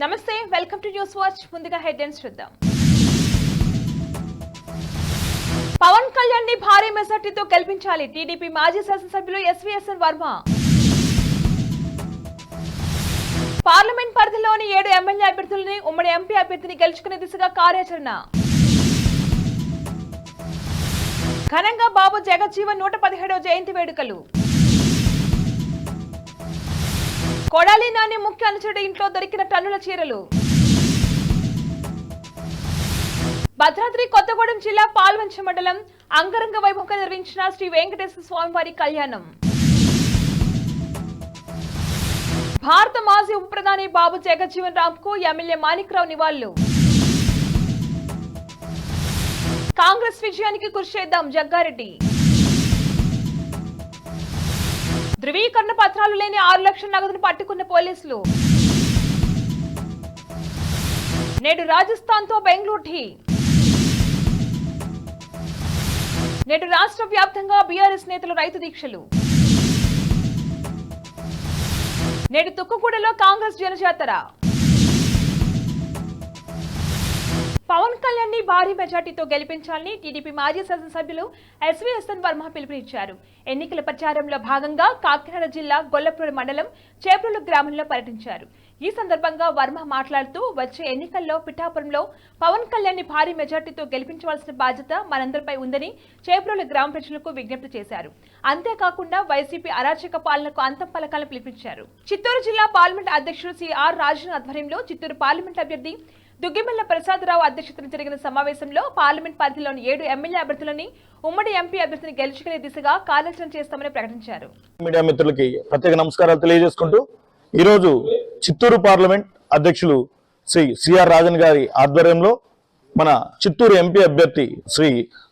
నమస్తే welcome to news watch ముందుగా headlines చూద్దాం పవన్ కళ్యాణ్ ని భారీ మెజార్టీతో గెలిపించాలి టీడీపీ మాజీ శాసనసభ్యులు ఎస్వీఎస్ఎన్ వర్మ పార్లమెంట్ పరిధిలోని 7 ఎమ్మెల్యే అభ్యర్థులని ఉమ్మడి ఎంపీ అభ్యర్థిని గెలుచుకునే దిశగా కార్యాచరణ ఘనంగా బాబు జగజ్జీవన్ 117వ జయంతి వేడుకలు కొడాలి నాని ముఖ్య అనుచరుడి ఇంట్లో దొరికిన టన్నుల చీరలు భద్రాద్రి కొత్తగూడెం జిల్లా పాల్వంచ మండలం అంగరంగ వైభవంగా నిర్వహించిన శ్రీ వెంకటేశ్వర స్వామివారి కళ్యాణం భారత మాజీ ఉప ప్రధాని బాబు జగజ్జీవన్ రామ్ కు ఎమ్మెల్యే మాణిక్రావు నివాళులు కాంగ్రెస్ విజయానికి కృషి చేద్దాం జగ్గారెడ్డి ధృవీకరణ పత్రాలు లేని 6 లక్షల నగదును పట్టుకున్న పోలీసులు నేడు రాజస్థాన్ తో బెంగళూరు ఢీ నేడు రాష్ట్ర వ్యాప్తంగా బీఆర్ఎస్ నేతలు రైతు దీక్షలు నేడు తుక్కుగూడలో కాంగ్రెస్ జనజాతర పవన్ కళ్యాణ్ ని భారీ మెజార్టీతో గెలిపించాలని టీడీపీ మాజీ శాసనసభ్యులు ఎస్వీఎస్ఎన్ వర్మ పిలుపునిచ్చారు. ఎన్నికల ప్రచారంలో భాగంగా కాకినాడ జిల్లా గొల్లపూడి మండలం చేప్రోలు గ్రామంలో పర్యటించారు. ఈ సందర్భంగా వర్మ మాట్లాడుతూ వచ్చే ఎన్నికల్లో పిఠాపురంలో పవన్ కళ్యాణ్ ని భారీ మెజార్టీతో గెలిపించవలసిన బాధ్యత మనందరిపై ఉందని చేప్రోలు గ్రామ ప్రజలకు విజ్ఞప్తి చేశారు. అంతేకాకుండా వైసీపీ అరాచక పాలనకు అంతం పలకాలను పిలిపించారు. చిత్తూరు జిల్లా పార్లమెంట్ అధ్యక్షుడు సిఆర్ రాజన్ ఆధ్వర్యంలో చిత్తూరు పార్లమెంట్ అభ్యర్థి దుగ్గిమల్ల ప్రసాదరావు అధ్యక్షతన జరిగిన సమావేశంలో పార్లమెంట్ పరిధిలోని 7 ఎమ్మెల్యే అభ్యర్థులని ఉమ్మడి ఎంపీ అభ్యర్థిని గెలుచుకునే దిశగా కార్యాచరణ చేస్తామని ప్రకటించారు. మీడియా మిత్రులకి ప్రత్యేక నమస్కారాలు తెలియజేసుకుంటూ ఈరోజు చిత్తూరు పార్లమెంట్ అధ్యక్షులు శ్రీ సిఆర్ రాజన్ గారి ఆధ్వర్యంలో మన చిత్తూరు ఎంపీ అభ్యర్థి శ్రీ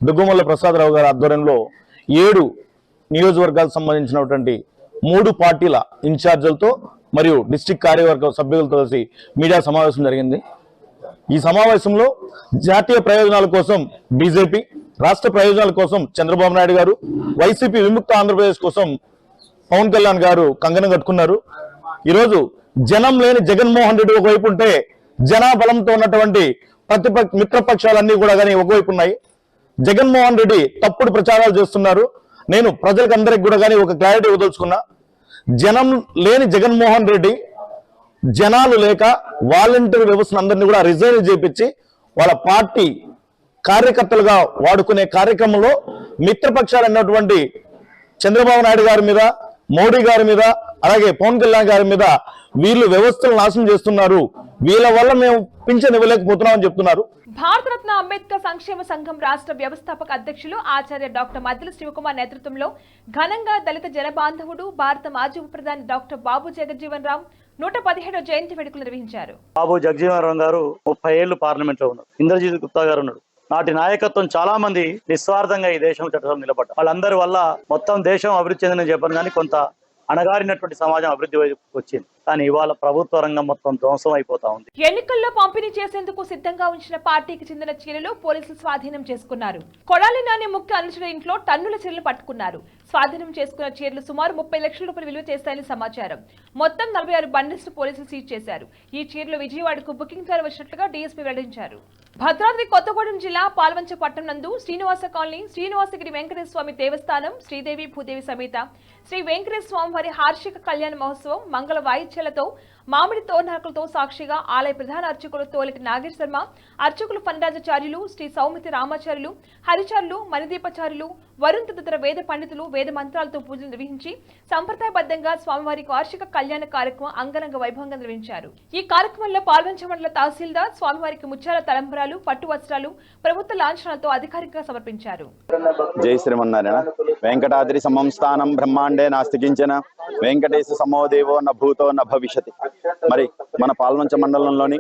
దుగ్గిమల్ల ప్రసాదరావు గారి ఆధ్వర్యంలో 7 నియోజకవర్గాలకు సంబంధించినటువంటి 3 పార్టీల ఇన్ఛార్జీలతో మరియు డిస్ట్రిక్ట్ కార్యవర్గ సభ్యులతో కలిసి మీడియా సమావేశం జరిగింది. ఈ సమావేశంలో జాతీయ ప్రయోజనాల కోసం బీజేపీ, రాష్ట్ర ప్రయోజనాల కోసం చంద్రబాబు నాయుడు గారు, వైసీపీ విముక్త ఆంధ్రప్రదేశ్ కోసం పవన్ కళ్యాణ్ గారు కంగనం కట్టుకున్నారు. ఈరోజు జనం లేని జగన్మోహన్ రెడ్డి ఒకవైపు ఉంటే జనాబలంతో ఉన్నటువంటి మిత్రపక్షాలన్నీ కూడా కానీ ఒకవైపు ఉన్నాయి. జగన్మోహన్ రెడ్డి తప్పుడు ప్రచారాలు చేస్తున్నారు. నేను ప్రజలకు అందరికి కూడా కానీ ఒక క్లారిటీ ఇవ్వదలుచుకున్నా. జనం లేని జగన్మోహన్ రెడ్డి జనాలు లేక వాలంటీర్ వ్యవస్థను అందరినీ కూడా రిజైన్ చేపించి వాళ్ళ పార్టీ కార్యకర్తలుగా వాడుకునే కార్యక్రమంలో మిత్రపక్షాలు అన్నటువంటి చంద్రబాబు నాయుడు గారి మీద, మోడీ గారి మీద, అలాగే పవన్ కళ్యాణ్ గారి మీద వీళ్ళు వ్యవస్థలు నాశనం చేస్తున్నారు, వీళ్ళ వల్ల మేము పింఛన్ ఇవ్వలేకపోతున్నామని చెప్తున్నారు. భారతరత్న అంబేద్కర్ సంక్షేమ సంఘం రాష్ట్ర వ్యవస్థాపక అధ్యక్షులు ఆచార్య డాక్టర్ మద్దిల శివకుమార్ నేతృత్వంలో ఘనంగా దళిత జనబాంధవుడు భారత మాజీ ఉప ప్రధాని డాక్టర్ బాబు జగజ్జీవన్ రామ్ 117వ జయంతి వేడుకలు నిర్వహించారు. బాబు జగజ్జీవన్ రామ్ గారు 30 ఏళ్లు పార్లమెంట్ లో ఉన్నారు. ఇంద్రజిత్ గుప్తా గారు ఉన్నాడు. నాటి నాయకత్వం చాలా మంది నిస్వార్థంగా ఈ దేశం చట్టంలో నిలబడ్డారు. వాళ్ళందరి వల్ల మొత్తం దేశం అభివృద్ధి చెందని చెప్పను కానీ కొంత అణగారినటువంటి సమాజం అభివృద్ధి వైపు వచ్చింది. కానీ ఇవాళ ప్రభుత్వ రంగం మొత్తం ధ్వంసం అయిపోతా ఉంది. ఎన్నికల్లో పంపిణీ చేసేందుకు సిద్ధంగా ఉంచిన పార్టీకి చెందిన చీరలు పోలీసులు స్వాధీనం చేసుకున్నారు. కొడాలి నాని ముఖ్య అనుచరుల ఇంట్లో టన్నుల చీరలు పట్టుకున్నారు. స్వాధీనం చేసుకున్న చీరలు సుమారు 30 లక్షల రూపాయలు విలువ చేస్తాయని సమాచారం. మొత్తం 46 బండిల్స్ పోలీసులు సీజ్ చేశారు. ఈ చీరలు విజయవాడకు బుకింగ్ ద్వారా వచ్చినట్లుగా డీఎస్పీ వెల్లడించారు. భద్రాద్రి కొత్తగూడెం జిల్లా పాల్వంచ పట్టణం నందు శ్రీనివాస కాలనీ శ్రీనివాసగిరి వెంకటేశ్వర స్వామి దేవస్థానం శ్రీదేవి భూదేవి సమేత శ్రీ వెంకటేశ్వర స్వామి వారి వార్షిక కళ్యాణ మహోత్సవం మంగళ వాయిద్యాలతో మామిడి తోరణాలతో సాక్షిగా ఆలయ ప్రధాన అర్చకులు తోలిటి నాగేశ్వర శర్మ, అర్చకులు ఫణరాజాచార్యులు, శ్రీ సౌమితి రామాచార్యులు, హరిచారులు, మణిదీపాచార్యులు, వరుణ్ తదితర వేద పండితులు వేద మంత్రాలతో పూజలు నిర్వహించి సంప్రదాయబద్ధంగా స్వామివారికి వార్షిక కళ్యాణ కార్యక్రమం అంగరంగ వైభవంగా నిర్వహించారు. ఈ కార్యక్రమంలో పాల్వంచ మండల తహసీల్దార్ స్వామివారికి ముత్యాల తలంబరాలు, పట్టు వస్త్రాలు, ప్రభుత్వ లాంఛనాలతో అధికారికంగా సమర్పించారు. జై శ్రీమన్నారాయణ. వెంకటాద్రి సమం స్థానం బ్రహ్మాండే నాస్తి కించన వెంకటేశ సమోదేవో న భూతో న భవిష్యతి. మరి మన పాల్వంచ మండలంలోని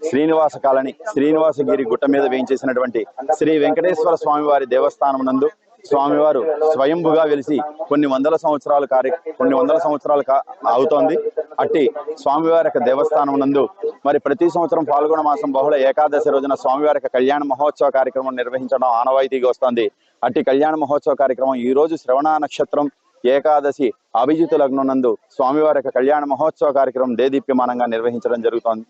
శ్రీనివాస కాలనీ శ్రీనివాసగిరి గుట్ట మీద వేయించేసినటువంటి శ్రీ వెంకటేశ్వర స్వామి వారి దేవస్థానం నందు స్వామివారు స్వయంభుగా వెలిసి కొన్ని వందల సంవత్సరాలు అవుతోంది. అట్టి స్వామివారి యొక్క దేవస్థానం నందు మరి ప్రతి సంవత్సరం పాల్గొన మాసం బహుళ ఏకాదశి రోజున స్వామివారి యొక్క కళ్యాణ మహోత్సవ కార్యక్రమం నిర్వహించడం ఆనవాయితీగా వస్తోంది. అట్టి కళ్యాణ మహోత్సవ కార్యక్రమం ఈ రోజు శ్రవణ నక్షత్రం ఏకాదశి అభిజితు లగ్నం నందు స్వామివారి యొక్క కళ్యాణ మహోత్సవ కార్యక్రమం దేదీప్యమానంగా నిర్వహించడం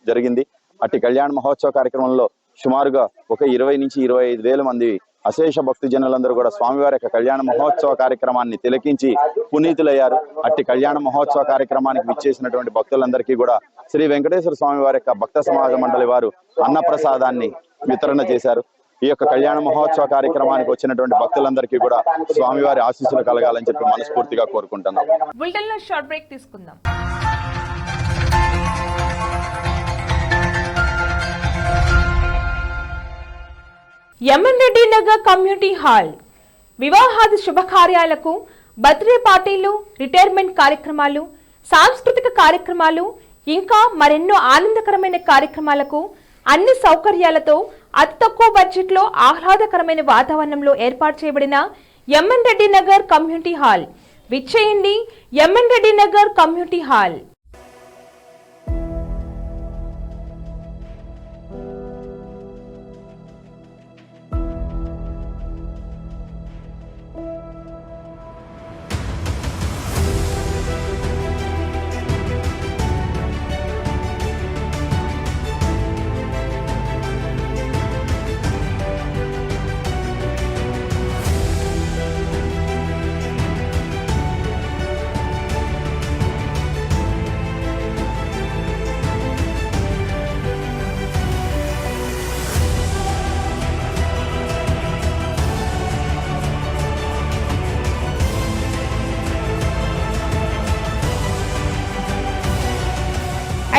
జరిగింది. అట్టి కళ్యాణ మహోత్సవ కార్యక్రమంలో సుమారుగా ఒక 20 నుంచి 25 వేల మంది అశేష భక్తి జనులందరూ కూడా స్వామివారి యొక్క కళ్యాణ మహోత్సవ కార్యక్రమాన్ని తిలకించి పునీతులయ్యారు. అట్టి కళ్యాణ మహోత్సవ కార్యక్రమానికి విచ్చేసినటువంటి భక్తులందరికీ కూడా శ్రీ వెంకటేశ్వర స్వామి వారి యొక్క భక్త సమాజ మండలి వారు అన్నప్రసాదాన్ని వితరణ చేశారు. ఈ యొక్క కళ్యాణ మహోత్సవ కార్యక్రమానికి వచ్చినటువంటి భక్తులందరికీ కూడా స్వామివారి ఆశీస్సులు కలగాలని చెప్పి మనస్ఫూర్తిగా కోరుకుంటున్నాం. బులెటిన్లో షార్ట్ బ్రేక్ తీసుకుందాం. MN Reddy Nagar community hall వివాహాది శుభకార్యాలకు, బర్త్డే పార్టీలు, రిటైర్మెంట్ కార్యక్రమాలు, సాంస్కృతిక కార్యక్రమాలు ఇంకా మరెన్నో ఆనందకరమైన కార్యక్రమాలకు అన్ని సౌకర్యాలతో అతి తక్కువ బడ్జెట్లో ఆహ్లాదకరమైన వాతావరణంలో ఏర్పాటు చేయబడిన MN Reddy Nagar community hall విచ్చేయండి. MN Reddy Nagar community hall.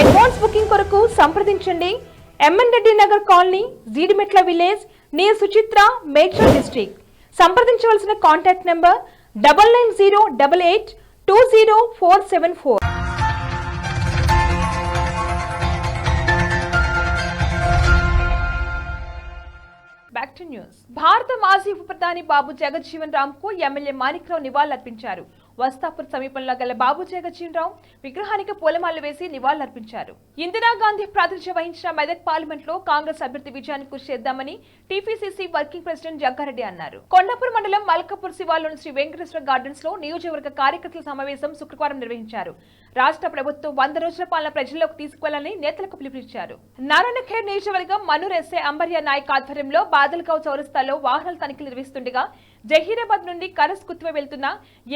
Advance booking కొరకు సంప్రదించండి. MN Reddy Nagar colony, Jeedimetla village, near Suchitra, Medchal district. సంప్రదించవలసిన contact number 9908820474. Back to news. భారత మాజీ ఉప ప్రధాని బాబు జగజ్జీవన్ రామ్ కు ఎమ్మెల్యే మాణిక్రావు నివాళులర్పించారు. వస్తాపూర్ సమీపంలో గల బాబు జగజ్జీవన్ రామ్ విగ్రహానికి పూలమాలలు వేసి నివాళులర్పించారు. ఇందిరాగాంధీ ప్రాతినిధ్యం వహించిన మెదక్ పార్లమెంట్ లో కాంగ్రెస్ అభ్యర్థి విజయాన్ని కృషి చేద్దామని టీపీసీసీ వర్కింగ్ ప్రెసిడెంట్ జగ్గారెడ్డి అన్నారు. కొండాపూర్ మండలం మల్కాపూర్ శివార్లోని శ్రీ వెంకటేశ్వర గార్డెన్స్ లో నియోజకవర్గ కార్యకర్తల సమావేశం శుక్రవారం నిర్వహించారు. రాష్ట్ర ప్రభుత్వం 100 రోజుల పాలన ప్రజల్లోకి తీసుకువెళ్లాలని నేతలకు పిలుపునిచ్చారు. నారాయణఖేడ్ నియోజకవర్గం మనూర్ ఎస్ఏ అంబర్య నాయక్ ఆధ్వర్యంలో బాదల్గావ్ చౌరస్తాలో వాహనాల తనిఖీలు నిర్వహిస్తుండగా జహీరాబాద్ నుండి కరస్ కుత్వ వెళ్తున్న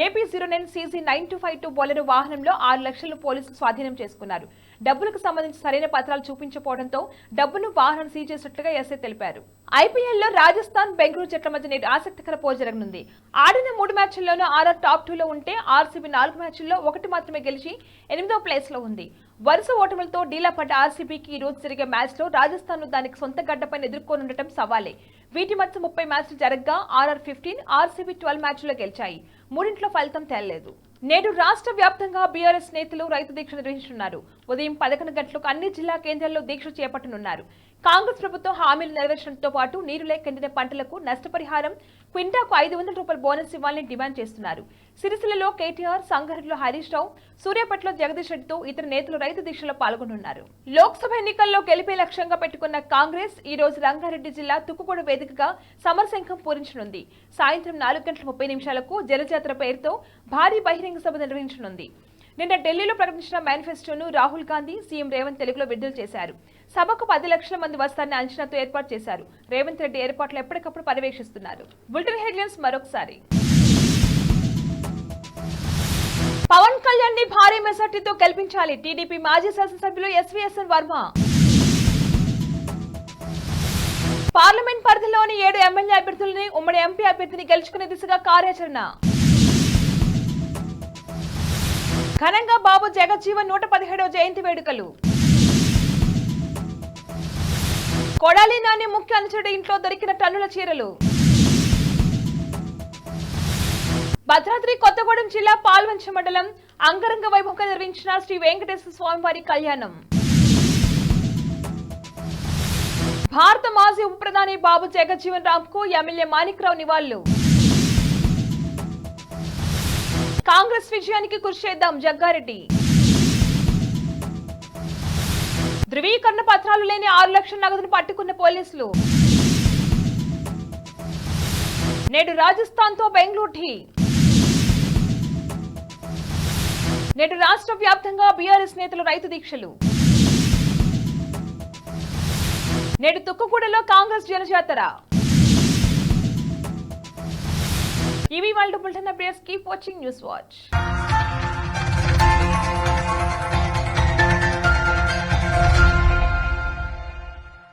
ఏపీ 09 CZ 9252 బోలెరో వాహనంలో 6 లక్షలు పోలీసులు స్వాధీనం చేసుకున్నారు. డబ్బులకు సంబంధించి సరైన పత్రాలు చూపించకపోవడంతో డబ్బును వాహనం సీజ్ చేసినట్లుగా ఎస్ఐ తెలిపారు. ఐపీఎల్లో రాజస్థాన్, బెంగళూరు జట్ల మధ్య నేడు ఆసక్తికర పోరు జరగనుంది. ఆడిన 3 మ్యాచ్ల్లోనూ ఆర్ఆర్ టాప్ 2లో ఉంటే ఆర్సీబీ 4 మ్యాచ్ల్లో 1 మాత్రమే గెలిచి 8వ ప్లేస్ లో ఉంది. వరుస ఓటములతో డీలా పడ్డ ఆర్సీబీకి ఈ రోజు జరిగే మ్యాచ్ లో రాజస్థాన్ ను దానికి సొంత గడ్డపైన ఎదుర్కొనుండటం సవాలే. వీటి మధ్య 30 మ్యాచ్లు జరగగా ఆర్ఆర్ 15, ఆర్సీబీ 12 మ్యాచ్ల్లో గెలిచాయి. 3 ఫలితం తేలలేదు. నేడు రాష్ట్ర వ్యాప్తంగా బీఆర్ఎస్ నేతలు రైతు దీక్ష నిర్వహించనున్నారు. ఉదయం 11 గంటలకు అన్ని జిల్లా కేంద్రాల్లో దీక్ష చేపట్టనున్నారు. కాంగ్రెస్ ప్రభుత్వం హామీలు నెరవేర్చడంతో పాటు నీరు లేక ఎండిన పంటలకు నష్టపరిహారం, క్వింటాకు 500 రూపాయల బోనస్ ఇవ్వాలని డిమాండ్ చేస్తున్నారు. సిరిసిల్లలో కేటీఆర్, సంగారెడ్డిలో హరీష్ రావు, సూర్యాపేటలో జగదీష్ రెడ్డితో ఇతర నేతలు రైతు దీక్షలో పాల్గొనున్నారు. లోక్సభ ఎన్నికల్లో గెలిపే లక్ష్యంగా పెట్టుకున్న కాంగ్రెస్ ఈ రోజు రంగారెడ్డి జిల్లా తుక్కుగూడ వేదికగా సమరశంఖం పూరించనుంది. సాయంత్రం 4:30 జలజాతర పేరుతో భారీ బహిరంగ సభ నిర్వహించనుంది. నిన్న ఢిల్లీలో ప్రకటించిన మేనిఫెస్టోను రాహుల్ గాంధీ, సీఎం రేవంత్ తెలుగులో విడుదల చేశారు. సభకు 10 లక్షల మంది వస్తారని అంచనాతో ఏర్పాటు చేశారు. రేవంత్ రెడ్డి ఏర్పాట్లు ఎప్పటికప్పుడు పర్యవేక్షిస్తున్నారు. బులెటిన్ హెడ్లైన్స్ మరొకసారి. పవన్ కళ్యాణ్ ని భారీ మెజార్టీతో గెలిపించాలి. టీడీపీ మాజీ శాసనసభ్యులు ఎస్వీఎస్ఎన్ వర్మ. పార్లమెంట్ పరిధిలోని 7 ఎమ్మెల్యే అభ్యర్థులని, ఉమ్మడి ఎంపీ అభ్యర్థిని గెలుచుకునే దిశగా కార్యాచరణ. ఘనంగా బాబు జగజ్జీవన్ 117వ జయంతి వేడుకలు. కొడాలి నాని ముఖ్య అనుచరుడి ఇంట్లో దొరికిన టన్నుల చీరలు. భద్రాద్రి కొత్తగూడెం జిల్లా పాల్వంచ మండలం అంగరంగ వైభవంగా నిర్వహించిన శ్రీ వెంకటేశ్వర స్వామివారి కళ్యాణం. భారత మాజీ ఉప ప్రధాని బాబు జగజ్జీవన్ రామ్ కు ఎమ్మెల్యే మాణిక్రావు నివాళులు. కాంగ్రెస్ విజయానికి కృషి చేద్దాం జగ్గారెడ్డి. ధృవీకరణ పత్రాలు లేని 6 లక్షల నగదును పట్టుకున్న పోలీసులు. నేడు రాజస్థాన్ తో బెంగళూరు ఢీ. నేడు రాష్ట్ర వ్యాప్తంగా బీఆర్ఎస్ నేతలు రైతు దీక్షలు. నేడు తుక్కుగూడలో కాంగ్రెస్ జనజాతర. ఇవి వాళ్ళ bulletin updates. Keep watching news watch.